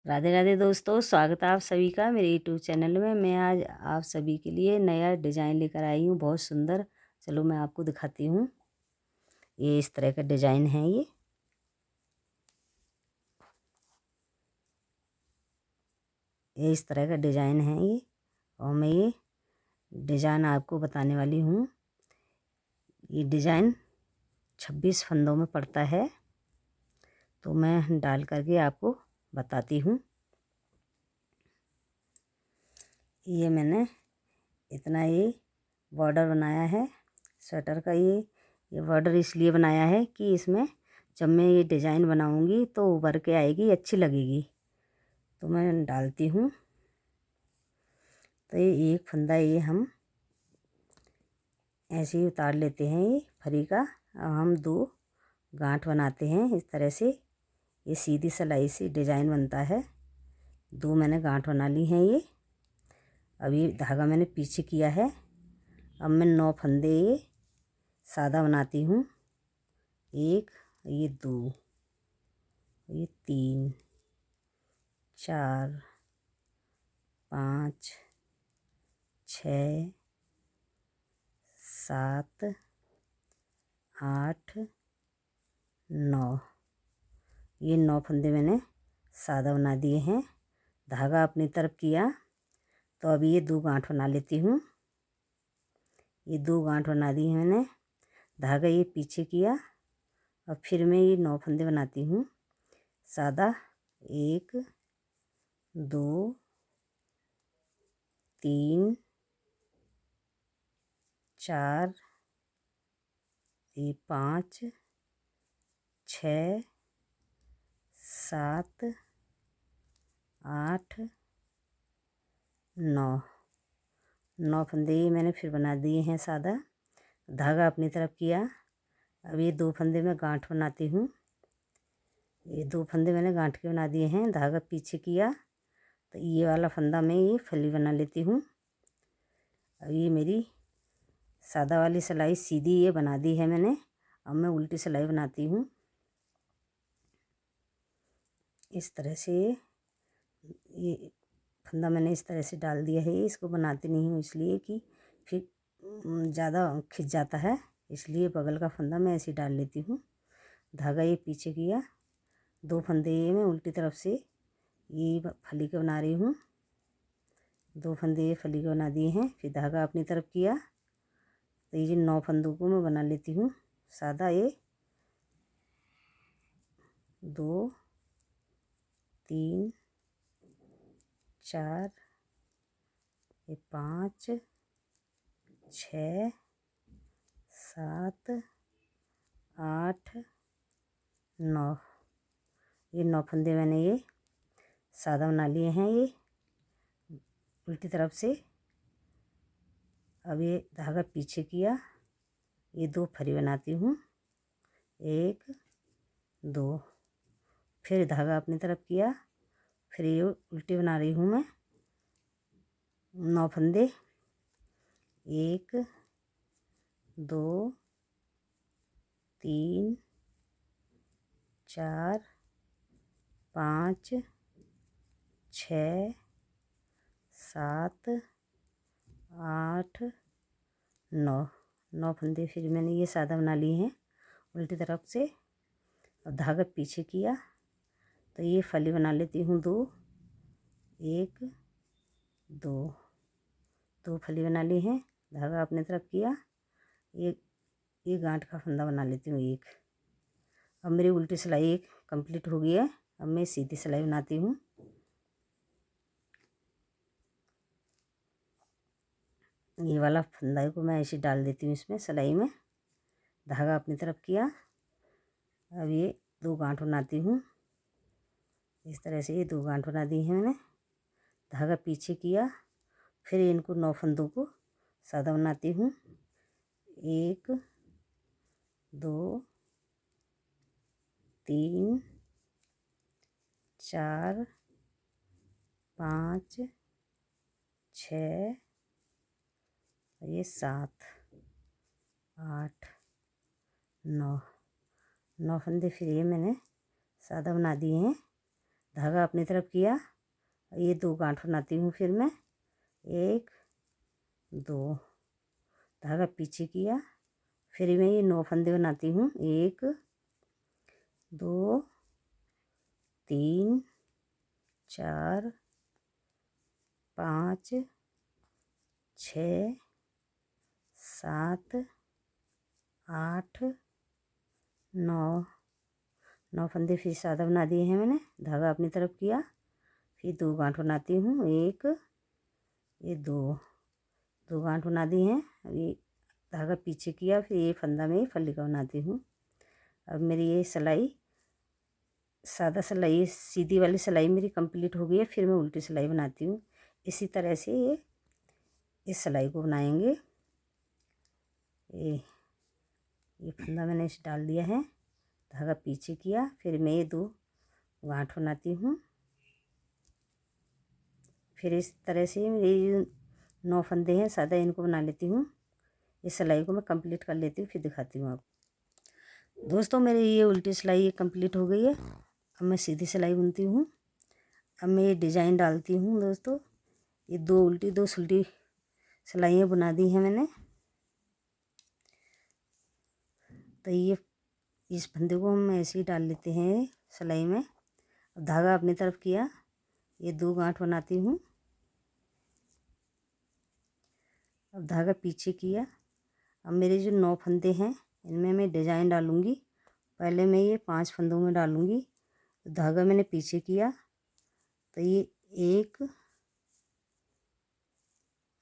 राधे राधे दोस्तों, स्वागत है आप सभी का मेरे यूट्यूब चैनल में। मैं आज आप सभी के लिए नया डिज़ाइन लेकर आई हूँ, बहुत सुंदर। चलो मैं आपको दिखाती हूँ। ये इस तरह का डिज़ाइन है। ये इस तरह का डिज़ाइन है ये। और मैं ये डिज़ाइन आपको बताने वाली हूँ। ये डिज़ाइन 26 फंदों में पड़ता है, तो मैं डाल करके आपको बताती हूँ। ये मैंने इतना ये बॉर्डर बनाया है स्वेटर का। ये बॉर्डर इसलिए बनाया है कि इसमें जब मैं ये डिज़ाइन बनाऊंगी तो उभर के आएगी, अच्छी लगेगी। तो मैं डालती हूँ। तो ये एक फंदा ये हम ऐसे ही उतार लेते हैं ये फरी का। अब हम 2 गांठ बनाते हैं इस तरह से। ये सीधी सिलाई से डिज़ाइन बनता है। 2 मैंने गांठ बना ली हैं ये। अब ये धागा मैंने पीछे किया है। अब मैं 9 फंदे ये सादा बनाती हूँ। 1, ये 2, ये 3, 4, 5, 6, 7, 8, 9। ये 9 फंदे मैंने सादा बना दिए हैं। धागा अपनी तरफ किया। तो अभी ये 2 गांठ बना लेती हूँ। ये 2 गांठ बना दी है मैंने। धागा ये पीछे किया। और फिर मैं ये 9 फंदे बनाती हूँ सादा। 1, 2, 3, 4, ये 5, 6, 7, 8, 9। 9 फंदे ये मैंने फिर बना दिए हैं सादा। धागा अपनी तरफ किया। अब ये 2 फंदे में गांठ बनाती हूँ। ये 2 फंदे मैंने गांठ के बना दिए हैं। धागा पीछे किया। तो ये वाला फंदा मैं ये फली बना लेती हूँ। अब ये मेरी सादा वाली सिलाई सीधी ये बना दी है मैंने। अब मैं उल्टी सिलाई बनाती हूँ इस तरह से। ये फंदा मैंने इस तरह से डाल दिया है। इसको बनाती नहीं हूँ इसलिए कि फिर ज़्यादा खिंच जाता है, इसलिए बगल का फंदा मैं ऐसे डाल लेती हूँ। धागा ये पीछे किया। 2 फंदे ये मैं उल्टी तरफ से ये फली के बना रही हूँ। 2 फंदे ये फली के बना दिए हैं। फिर धागा अपनी तरफ किया। तो ये 9 फंदों को मैं बना लेती हूँ सादा। ये 2, 3, 4, ये 5, 6, 7, 8, 9। ये 9 फंदे मैंने ये सादा बना लिए हैं ये उल्टी तरफ से। अब ये धागा पीछे किया। ये 2 फरी बनाती हूँ। 1, 2। फिर धागा अपनी तरफ किया। फिर ये उल्टी बना रही हूँ मैं। 9 फंदे। 1, 2, 3, 4, 5, 6, 7, 8, 9। 9 फंदे फिर मैंने ये सादा बना लिए हैं उल्टी तरफ से। अब धागा पीछे किया। तो ये फली बना लेती हूँ 2, 1, 2। 2 फली बना ली हैं। धागा अपनी तरफ किया। ये गांठ का फंदा बना लेती हूँ 1। अब मेरी उल्टी सिलाई 1 कंप्लीट हो गई है। अब मैं सीधी सिलाई बनाती हूँ। ये वाला फंदा को मैं ऐसे डाल देती हूँ इसमें सिलाई में। धागा अपनी तरफ किया। अब ये 2 गांठ बनाती हूँ इस तरह से। ये 2 गांठ बना दी हैं मैंने। धागा पीछे किया। फिर इनको 9 फंदों को सादा बनाती हूँ। 1, 2, 3, 4, 5, 6, ये 7, 8, 9। 9 फंदे फिर ये मैंने सादा बना दिए हैं। धागा अपनी तरफ किया, ये 2 गांठ बनाती हूँ। फिर मैं 1 2 धागा पीछे किया, फिर मैं ये 9 फंदे बनाती हूँ। 1 2 3 4 5 6 7 8 9 फंदे फिर सादा बना दिए हैं मैंने। धागा अपनी तरफ किया, फिर 2 गांठ बनाती हूँ। 1 ये 2 गांठ बना दी हैं। अभी धागा पीछे किया, फिर ये फंदा में फल्ली का बनाती हूँ। अब मेरी ये सिलाई सादा सिलाई सीधी वाली सिलाई मेरी कंप्लीट हो गई है। फिर मैं उल्टी सिलाई बनाती हूँ। इसी तरह से ये इस सिलाई को बनाएंगे। ये फंदा मैंने इस डाल दिया है, धागा पीछे किया, फिर मैं ये 2 गांठ बनाती हूँ। फिर इस तरह से मेरे जो 9 फंदे हैं सादा, इनको बना लेती हूँ। इस सिलाई को मैं कंप्लीट कर लेती हूँ, फिर दिखाती हूँ आपको। दोस्तों मेरी ये उल्टी सिलाई ये कंप्लीट हो गई है। अब मैं सीधी सिलाई बुनती हूँ। अब मैं ये डिज़ाइन डालती हूँ। दोस्तों ये 2 उल्टी 2 सुलटी सिलाइयाँ बुना दी हैं मैंने। तो ये इस फंदे को हम ऐसे ही डाल लेते हैं सिलाई में। अब धागा अपनी तरफ किया, ये 2 गांठ बनाती हूँ। अब धागा पीछे किया। अब मेरे जो 9 फंदे हैं इनमें मैं डिज़ाइन डालूँगी। पहले मैं ये 5 फंदों में डालूँगी। तो धागा मैंने पीछे किया, तो ये 1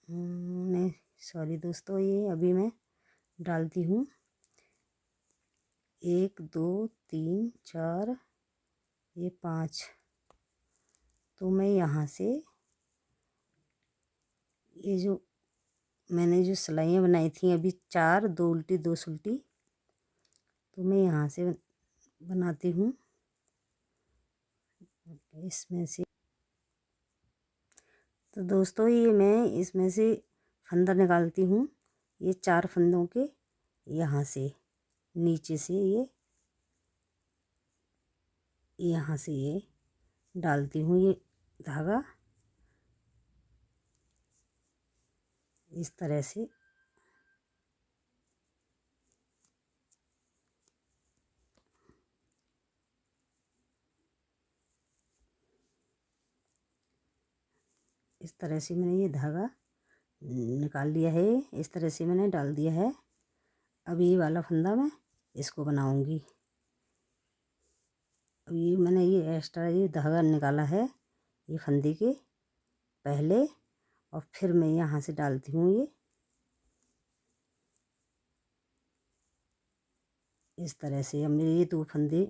नहीं सॉरी दोस्तों, ये अभी मैं डालती हूँ 1 2 3 4 ये 5। तो मैं यहाँ से ये जो मैंने जो सिलाइयाँ बनाई थी अभी 4 2 उल्टी 2 सुलटी, तो मैं यहाँ से बनाती हूँ इसमें से। तो दोस्तों ये मैं इसमें से फंदा निकालती हूँ। ये 4 फंदों के यहाँ से नीचे से ये यहाँ से ये डालती हूँ ये धागा इस तरह से। इस तरह से मैंने ये धागा निकाल लिया है। इस तरह से मैंने डाल दिया है। अब ये वाला फंदा मैं इसको बनाऊंगी। अब ये मैंने ये एक्स्ट्रा ये धागा निकाला है ये फंदे के पहले, और फिर मैं यहाँ से डालती हूँ ये इस तरह से। अब मेरे ये 2 फंदे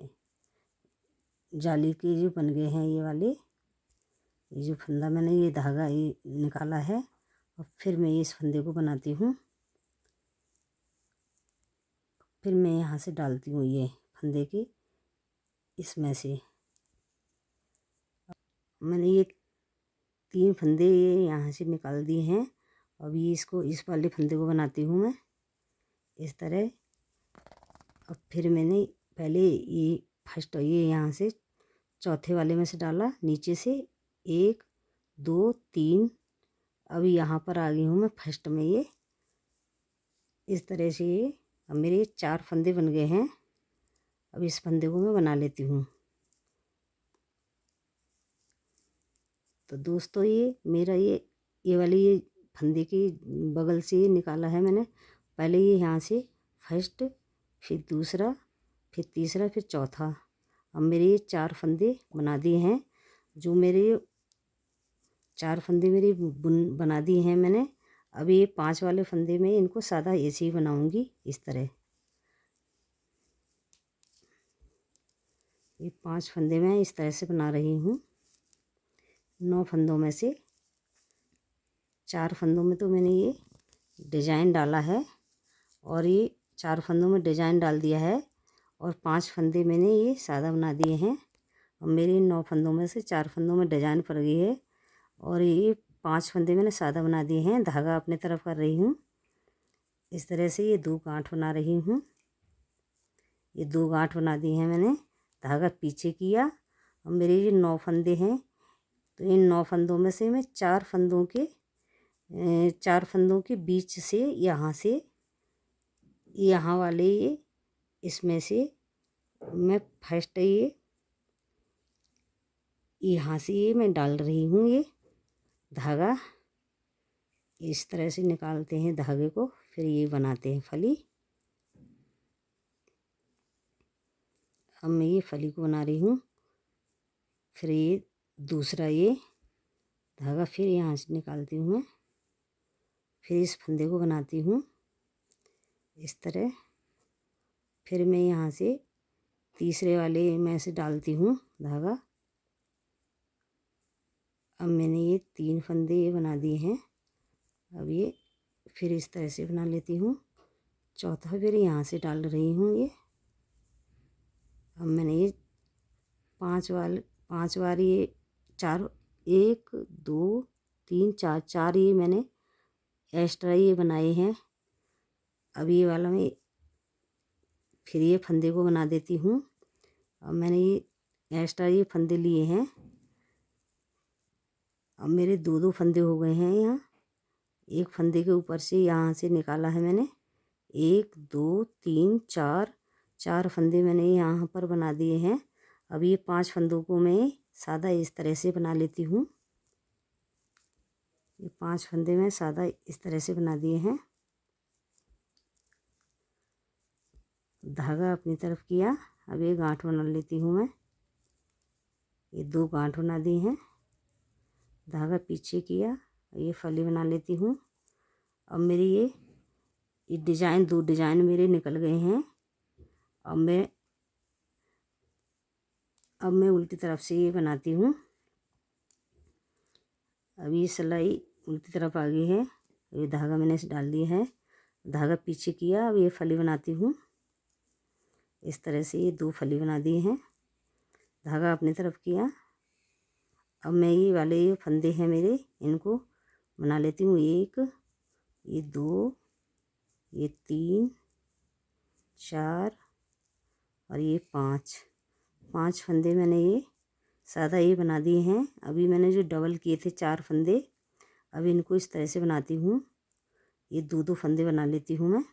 जाली के जो बन गए हैं ये वाले, ये जो फंदा मैंने ये धागा ये निकाला है, और फिर मैं इस फंदे को बनाती हूँ। फिर मैं यहाँ से डालती हूँ ये फंदे के इसमें से। मैंने ये 3 फंदे ये यहाँ से निकाल दिए हैं। अब ये इसको इस वाले फंदे को बनाती हूँ मैं इस तरह। अब फिर मैंने पहले ये फर्स्ट ये यहाँ से चौथे वाले में से डाला नीचे से 1 2 3। अब यहाँ पर आ गई हूँ मैं फर्स्ट में ये इस तरह से। ये अब मेरे 4 फंदे बन गए हैं। अब इस फंदे को मैं बना लेती हूँ। तो दोस्तों ये मेरा ये वाली ये फंदे की बगल से ये निकाला है मैंने। पहले ये यहाँ से फर्स्ट, फिर दूसरा, फिर तीसरा, फिर चौथा। अब मेरे ये 4 फंदे बना दिए हैं। जो मेरे 4 फंदे मेरी बना दिए हैं मैंने। अब ये 5 वाले फंदे में इनको सादा ऐसे ही बनाऊंगी इस तरह। ये 5 फंदे मैं इस तरह से बना रही हूँ। 9 फंदों में से 4 फंदों में तो मैंने ये डिजाइन डाला है, और ये 4 फंदों में डिजाइन डाल दिया है, और 5 फंदे मैंने ये सादा बना दिए हैं। और मेरे 9 फंदों में से 4 फंदों में डिजाइन पड़ गई है, और ये 5 फंदे मैंने सादा बना दिए हैं। धागा अपने तरफ कर रही हूँ इस तरह से। ये 2 गांठ बना रही हूँ। ये 2 गांठ बना दी हैं मैंने। धागा पीछे किया, और और मेरे ये 9 फंदे हैं, तो इन 9 फंदों में से मैं 4 फंदों के बीच से यहाँ वाले ये इसमें से मैं फर्स्ट ये यहाँ से ये मैं डाल रही हूँ ये धागा। इस तरह से निकालते हैं धागे को, फिर ये बनाते हैं फली। अब मैं ये फली को बना रही हूँ, फिर ये दूसरा ये धागा फिर यहाँ से निकालती हूँ मैं, फिर इस फंदे को बनाती हूँ इस तरह। फिर मैं यहाँ से तीसरे वाले में से डालती हूँ धागा। अब मैंने ये 3 फंदे ये बना दिए हैं। अब ये फिर इस तरह से बना लेती हूँ। चौथा फिर यहाँ से डाल रही हूँ ये। अब मैंने ये 5 बार ये 4 1 2 3 4 ये मैंने एक्स्ट्रा ये बनाए हैं। अब ये वाला मैं फिर ये फंदे को बना देती हूँ। अब मैंने ये एक्स्ट्रा ये फंदे लिए हैं। अब मेरे 2 फंदे हो गए हैं यहाँ। एक फंदे के ऊपर से यहाँ से निकाला है मैंने 1 2 3 4 फंदे मैंने यहाँ पर बना दिए हैं। अब ये 5 फंदों को मैं सादा इस तरह से बना लेती हूँ। ये 5 फंदे मैं सादा इस तरह से बना दिए हैं। धागा अपनी तरफ किया। अब ये गांठ बना लेती हूँ मैं। ये 2 गांठ बना दी हैं। धागा पीछे किया, ये फली बना लेती हूँ। अब मेरी ये डिजाइन 2 डिजाइन मेरे निकल गए हैं। अब मैं उल्टी तरफ से ये बनाती हूँ। अब ये सिलाई उल्टी तरफ आ गई है। ये धागा मैंने इसे डाल दिया है, धागा पीछे किया। अब ये फली बनाती हूँ इस तरह से। ये 2 फली बना दिए हैं, धागा अपनी तरफ किया। अब मैं ये वाले ये फंदे हैं मेरे, इनको बना लेती हूँ। 1 ये 2 ये 3 4 और ये 5 फंदे मैंने ये सादा ये बना दिए हैं। अभी मैंने जो डबल किए थे 4 फंदे, अब इनको इस तरह से बनाती हूँ। ये 2 फंदे बना लेती हूँ मैं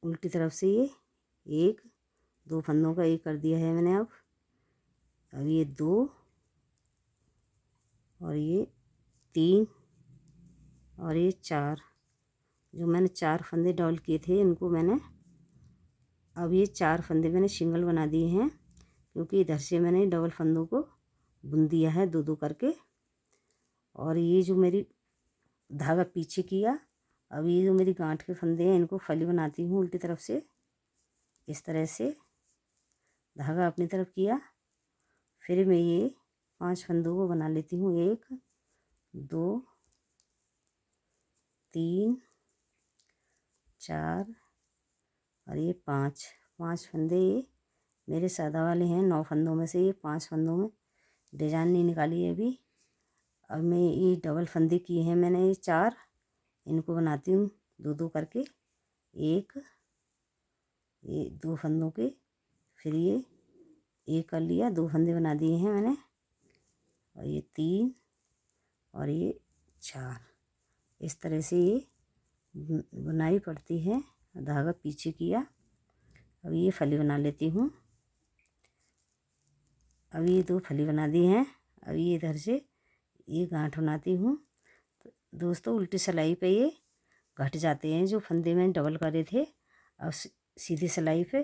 उल्टी तरफ से। ये 2 फंदों का ये कर दिया है मैंने। अब ये 2 और ये 3 और ये 4, जो मैंने 4 फंदे डबल किए थे इनको मैंने, अब ये 4 फंदे मैंने सिंगल बना दिए हैं, क्योंकि इधर से मैंने डबल फंदों को बुन दिया है 2 करके। और ये जो मेरी धागा पीछे किया, अब ये जो मेरी गांठ के फंदे हैं इनको फली बनाती हूँ उल्टी तरफ से इस तरह से। धागा अपनी तरफ किया, फिर मैं ये 5 फंदों को बना लेती हूँ। 1 2 3 4 और ये 5 फंदे ये मेरे सादा वाले हैं। 9 फंदों में से ये 5 फंदों में डिजाइन नहीं निकाली है अभी। अब मैं ये डबल फंदे किए हैं मैंने ये 4, इनको बनाती हूँ 2 करके। ये 2 फंदों के, फिर ये कर लिया, 2 फंदे बना दिए हैं मैंने। और ये 3 और ये 4, इस तरह से ये बुनाई पड़ती है। धागा पीछे किया। अब ये फली बना लेती हूँ। अब ये 2 फली बना दी हैं। अब ये इधर से ये गांठ बनाती हूँ। तो दोस्तों उल्टी सिलाई पे ये घट जाते हैं जो फंदे में डबल करे थे। अब सीधी सिलाई पे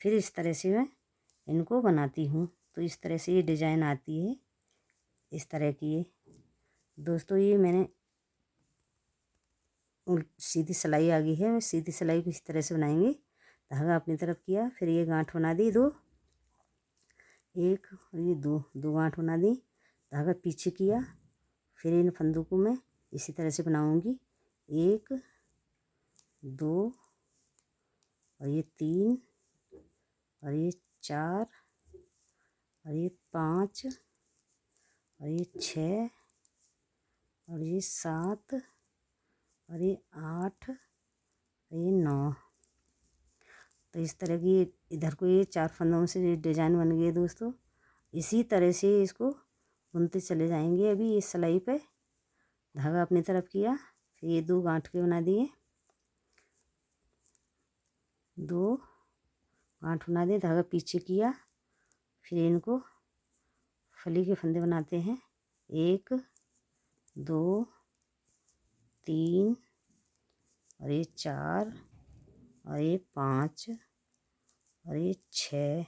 फिर इस तरह से मैं इनको बनाती हूँ, तो इस तरह से ये डिजाइन आती है इस तरह की। ये दोस्तों ये मैंने सीधी सिलाई आ गई है। सीधी सिलाई को इस तरह से बनाएंगे। धागा अपनी तरफ किया, फिर ये गांठ बना दी 2, 1 और ये 2 गांठ बना दी। धागा पीछे किया, फिर इन फंदों को मैं इसी तरह से बनाऊंगी। 1 2 और ये 3 और ये 4 और ये 5 और ये 6 और ये 7 और ये 8 और ये 9। तो इस तरह की इधर को ये 4 फंदों से डिजाइन बन गई है दोस्तों। इसी तरह से इसको बुनते चले जाएंगे। अभी इस सिलाई पे धागा अपनी तरफ किया, फिर ये 2 गांठ के बना दिए, 2 गांठ बना दिए, धागा पीछे किया, फिर इनको फली के फंदे बनाते हैं। 1 2 3 और ये 4 और ये 5 और ये 6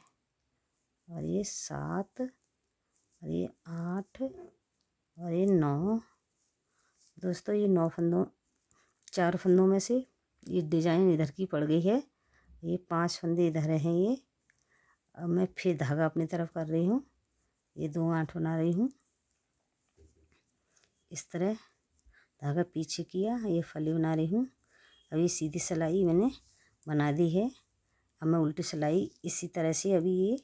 और ये 7 और ये 8 और ये 9। दोस्तों ये 9 फंदों, 4 फंदों में से ये डिजाइन इधर की पड़ गई है, ये 5 फंदे इधर हैं ये। अब मैं फिर धागा अपनी तरफ कर रही हूँ, ये 2 गांठ बना रही हूँ। इस तरह धागा पीछे किया, ये फली बना रही हूँ। अब ये सीधी सिलाई मैंने बना दी है। अब मैं उल्टी सिलाई इसी तरह से अभी ये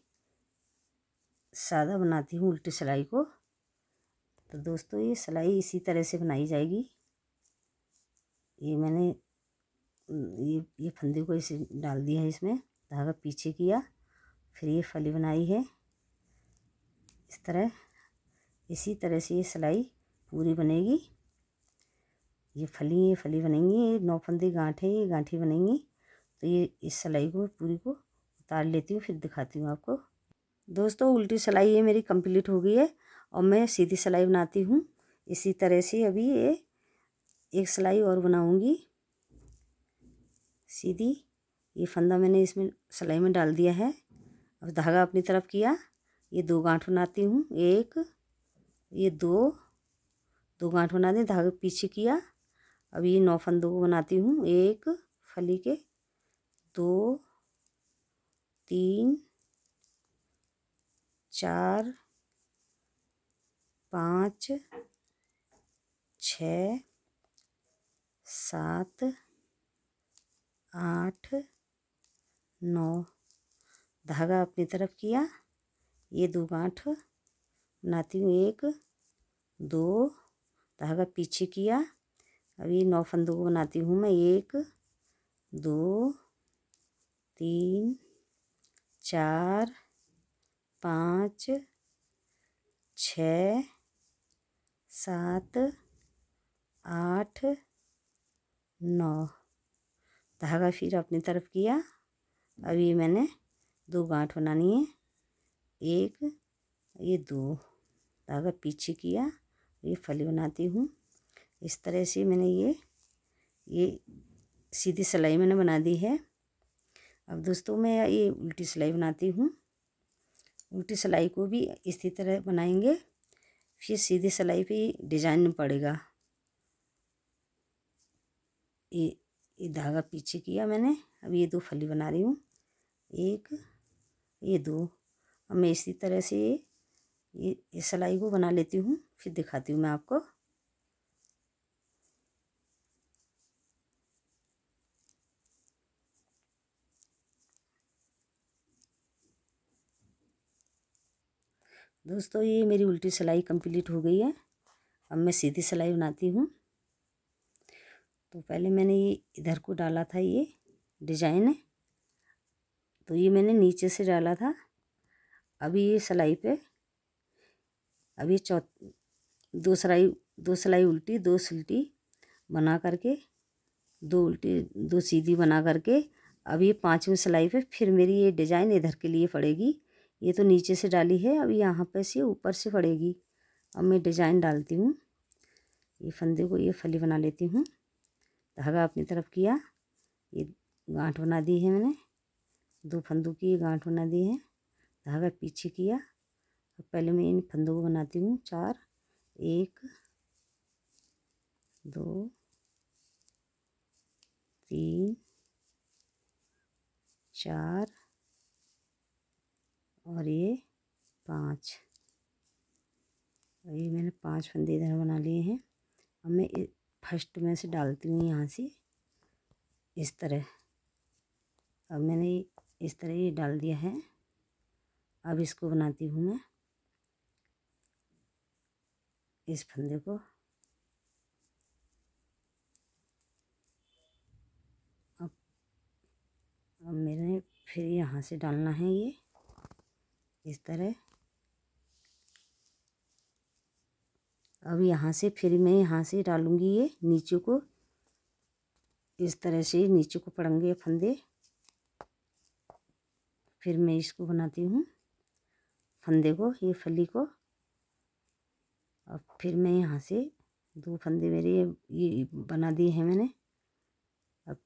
सादा बनाती हूँ उल्टी सिलाई को। तो दोस्तों ये सिलाई इसी तरह से बनाई जाएगी। ये मैंने ये फंदे को इसे डाल दिया है, इसमें धागा पीछे किया, फिर ये फली बनाई है इस तरह। इसी तरह से ये सिलाई पूरी बनेगी। ये फली बनेंगी, ये 9 फंदे गांठ है, ये गांठी बनेंगी। तो ये इस सिलाई को पूरी को उतार लेती हूँ, फिर दिखाती हूँ आपको। दोस्तों उल्टी सिलाई ये मेरी कंप्लीट हो गई है और मैं सीधी सिलाई बनाती हूँ। इसी तरह से अभी ये एक सिलाई और बनाऊंगी सीधी। ये फंदा मैंने इसमें सिलाई में डाल दिया है। अब धागा अपनी तरफ किया, ये 2 गांठ बनाती हूँ, 1 ये 2 गांठ बना दी, धागा पीछे किया। अब ये 9 फंदों को बनाती हूँ, 1 फली के, 2 3 4 5 6 7 8 9। धागा अपनी तरफ किया, ये 2 गांठ बनाती हूँ, 1 2, धागा पीछे किया। अब ये 9 फंदों को बनाती हूँ मैं, 1 2 3 4 5 6 7 8 9। धागा फिर अपनी तरफ किया। अब ये मैंने 2 गांठ बनानी है, 1 ये 2, धागा पीछे किया, ये फली बनाती हूँ। इस तरह से मैंने ये सीधी सिलाई मैंने बना दी है। अब दोस्तों मैं ये उल्टी सिलाई बनाती हूँ। उल्टी सिलाई को भी इसी तरह बनाएंगे, फिर सीधी सिलाई पे डिजाइन पड़ेगा। ये धागा पीछे किया मैंने। अब ये 2 फली बना रही हूँ, 1 ये 2। अब मैं इसी तरह से ये सिलाई को बना लेती हूँ, फिर दिखाती हूँ मैं आपको। दोस्तों ये मेरी उल्टी सिलाई कंप्लीट हो गई है। अब मैं सीधी सिलाई बनाती हूँ। तो पहले मैंने ये इधर को डाला था, ये डिजाइन, तो ये मैंने नीचे से डाला था। अभी ये सिलाई पे अभी 2 सिलाई उल्टी 2 सीधी बना करके, 2 उल्टी 2 सीधी बना करके, अब ये 5वीं सिलाई पे फिर मेरी ये डिजाइन इधर के लिए पड़ेगी। ये तो नीचे से डाली है, अब यहाँ पे से ऊपर से पड़ेगी। अब मैं डिजाइन डालती हूँ, ये फंदे को ये फली बना लेती हूँ। धागा अपनी तरफ किया, ये गांठ बना दी है मैंने, 2 फंदों की ये गांठ बना दी है, धागा पीछे किया। अब पहले मैं इन फंदों को बनाती हूँ 4, 1 2 3 4 और ये 5। ये मैंने 5 फंदे इधर बना लिए हैं। अब मैं फर्स्ट में से डालती हूँ यहाँ से इस तरह। अब मैंने इस तरह ये डाल दिया है। अब इसको बनाती हूँ मैं इस फंदे को। अब मैंने फिर यहाँ से डालना है ये इस तरह। अब यहाँ से फिर मैं यहाँ से डालूँगी ये नीचे को, इस तरह से नीचे को पड़ेंगे फंदे। फिर मैं इसको बनाती हूँ फंदे को, ये फली को। अब फिर मैं यहाँ से 2 फंदे मेरे ये बना दिए हैं मैंने। अब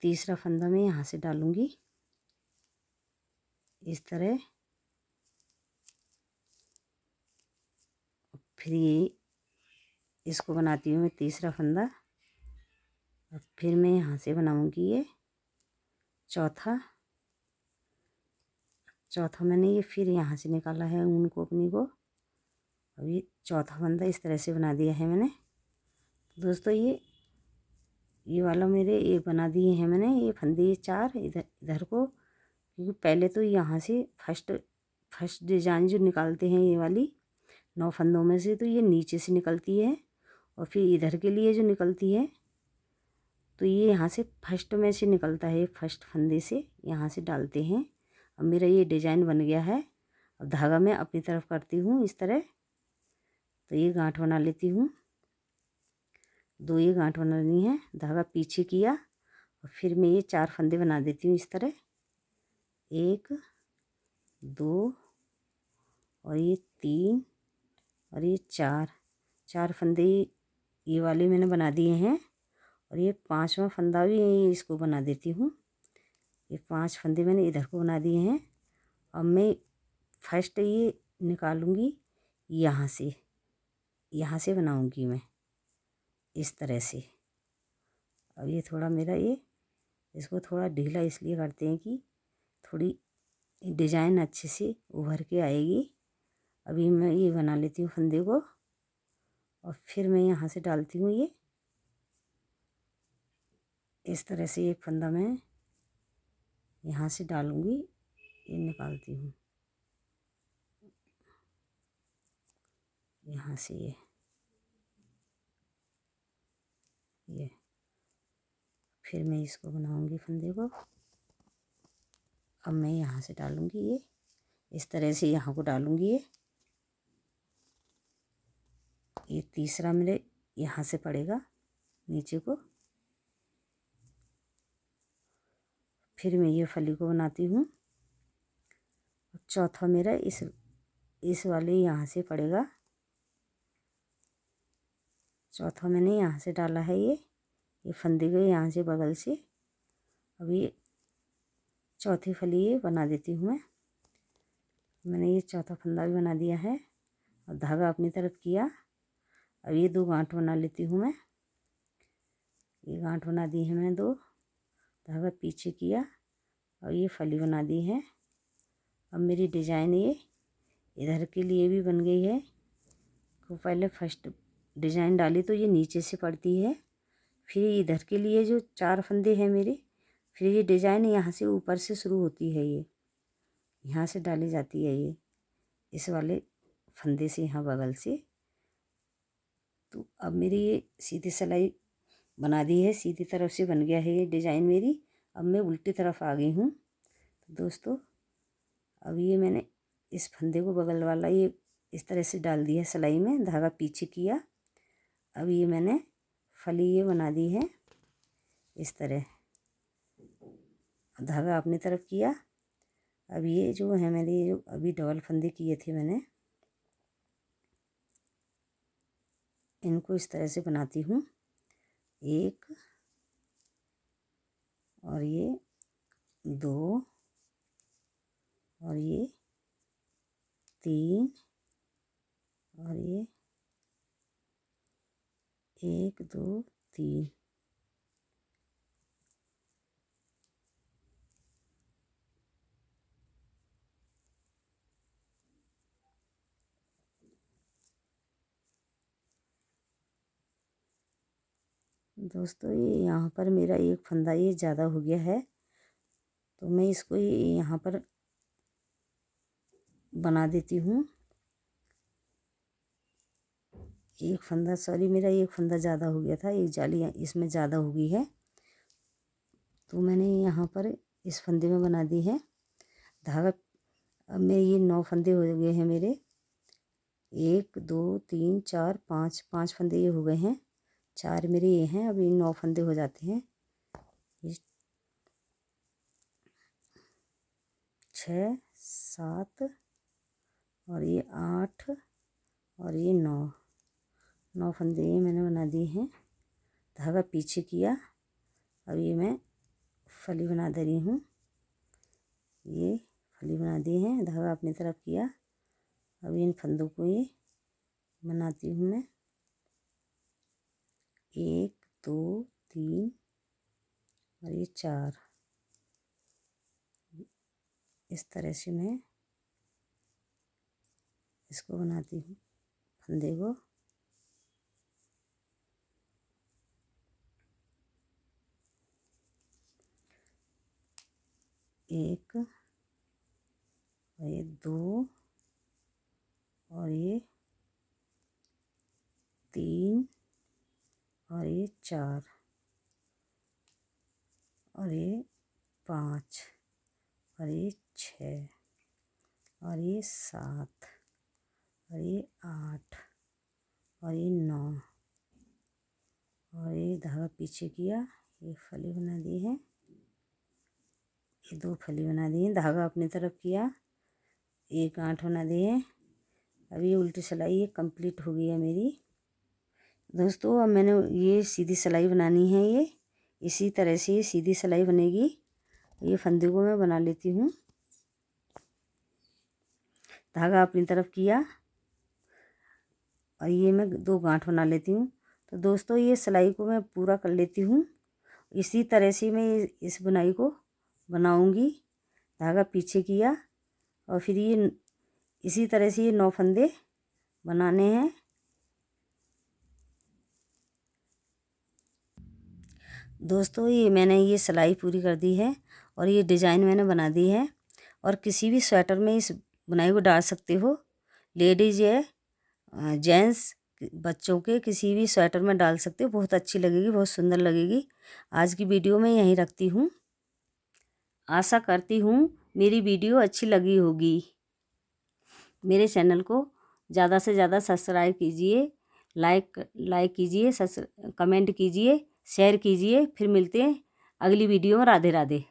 तीसरा फंदा मैं यहाँ से डालूँगी इस तरह। फिर ये इसको बनाती हूँ मैं तीसरा फंदा। अब फिर मैं यहाँ से बनाऊँगी ये चौथा मैंने ये फिर यहाँ से निकाला है ऊन को अपनी को। अब ये चौथा फंदा इस तरह से बना दिया है मैंने। दोस्तों ये वाला मेरे ये बना दिए हैं मैंने, ये फंदे 4 इधर इधर को, क्योंकि पहले तो यहाँ से फर्स्ट डिजाइन जो निकालते हैं ये वाली 9 फंदों में से, तो ये नीचे से निकलती है। और फिर इधर के लिए जो निकलती है तो ये यहाँ से फर्स्ट में से निकलता है, फर्स्ट फंदे से यहाँ से डालते हैं। अब मेरा ये डिजाइन बन गया है। अब धागा मैं अपनी तरफ करती हूँ इस तरह। तो ये गांठ बना लेती हूँ, 2 ये गांठ बनानी है। धागा पीछे किया और फिर मैं ये 4 फंदे बना देती हूँ इस तरह, 1 2 और ये 3 और ये 4 फंदे ये वाले मैंने बना दिए हैं। और ये 5वां फंदा भी इसको बना देती हूँ। ये 5 फंदे मैंने इधर को बना दिए हैं। अब मैं फर्स्ट ये निकालूंगी यहाँ से बनाऊंगी मैं इस तरह से। अब ये थोड़ा मेरा ये इसको थोड़ा ढीला इसलिए करते हैं कि थोड़ी डिजाइन अच्छे से उभर के आएगी। अभी मैं ये बना लेती हूँ फंदे को और फिर मैं यहाँ से डालती हूँ ये इस तरह से। एक फंदा मैं यहाँ से डालूँगी, ये निकालती हूँ यहाँ से ये फिर मैं इसको बनाऊँगी फंदे को। अब मैं यहाँ से डालूँगी ये इस तरह से, यहाँ को डालूँगी ये तीसरा मेरे यहाँ से पड़ेगा नीचे को। फिर मैं ये फली को बनाती हूँ। चौथा मेरा इस वाले यहाँ से पड़ेगा। चौथा मैंने यहाँ से डाला है ये फंदे को यहाँ से बगल से। अब ये चौथी फली ये बना देती हूँ मैंने ये चौथा फंदा भी बना दिया है और धागा अपनी तरफ किया। अब ये 2 गांठ बना लेती हूँ मैं, ये गांठ बना दी है मैंने 2, धागा पीछे किया और ये फली बना दी है। अब मेरी डिजाइन ये इधर के लिए भी बन गई है। तो पहले फर्स्ट डिजाइन डाली तो ये नीचे से पड़ती है, फिर इधर के लिए जो 4 फंदे हैं मेरे, फिर ये डिजाइन यहाँ से ऊपर से शुरू होती है, ये यहाँ से डाली जाती है ये इस वाले फंदे से यहाँ बगल से। तो अब मेरी ये सीधी सिलाई बना दी है, सीधी तरफ से बन गया है ये डिजाइन मेरी। अब मैं उल्टी तरफ आ गई हूँ। तो दोस्तों अब ये मैंने इस फंदे को बगल वाला ये इस तरह से डाल दिया सिलाई में, धागा पीछे किया। अब ये मैंने फली ये बना दी है इस तरह, धागा अपनी तरफ किया। अब ये जो है मेरे जो अभी डबल फंदे किए थे मैंने, इनको इस तरह से बनाती हूँ, 1 और ये 2 और ये 3 और ये 1 2 3। दोस्तों ये यहाँ पर मेरा एक फंदा ये ज़्यादा हो गया है, तो मैं इसको यहाँ पर बना देती हूँ। एक फंदा सॉरी मेरा एक फंदा ज़्यादा हो गया था, एक जाली इसमें ज़्यादा हो गई है, तो मैंने यहाँ पर इस फंदे में बना दी है धागा। अब मैं ये 9 फंदे हो गए हैं मेरे 1 2 3 4 5 5 फंदे ये हो गए हैं। 4 मेरे ये हैं, अभी 9 फंदे हो जाते हैं। ये 6 7 और ये 8 और ये 9 फंदे ये मैंने बना दिए हैं। धागा पीछे किया। अब ये मैं फली बना दे रही हूँ। ये फली बना दी है, धागा अपनी तरफ किया। अब इन फंदों को ये बनाती हूँ मैं। 1 2 3 और ये 4। इस तरह से मैं इसको बनाती हूँ फंदे को। एक और ये 2 और ये 3 और ये 4 और ये 5 और ये 6 और ये 7 और ये 8 और ये 9 और ये धागा पीछे किया। ये फली बना दी है, ये 2 फली बना दी है, धागा अपनी तरफ किया, एक गांठ बना दी है। अब ये उल्टी सिलाई ये कंप्लीट हो गई है मेरी दोस्तों। अब मैंने ये सीधी सिलाई बनानी है, ये इसी तरह से ये सीधी सिलाई बनेगी। ये फंदे को मैं बना लेती हूँ। धागा अपनी तरफ किया और ये मैं 2 गांठ बना लेती हूँ। तो दोस्तों ये सिलाई को मैं पूरा कर लेती हूँ। इसी तरह से मैं इस बुनाई को बनाऊंगी। धागा पीछे किया और फिर ये इसी तरह से ये 9 फंदे बनाने हैं। दोस्तों ये मैंने ये सिलाई पूरी कर दी है और ये डिज़ाइन मैंने बना दी है। और किसी भी स्वेटर में इस बुनाई को डाल सकते हो। लेडीज है, जेंट्स, बच्चों के किसी भी स्वेटर में डाल सकते हो। बहुत अच्छी लगेगी, बहुत सुंदर लगेगी। आज की वीडियो में यहीं रखती हूँ। आशा करती हूँ मेरी वीडियो अच्छी लगी होगी। मेरे चैनल को ज़्यादा से ज़्यादा सब्सक्राइब कीजिए, लाइक कीजिए, कमेंट कीजिए, शेयर कीजिए। फिर मिलते हैं अगली वीडियो में। राधे राधे।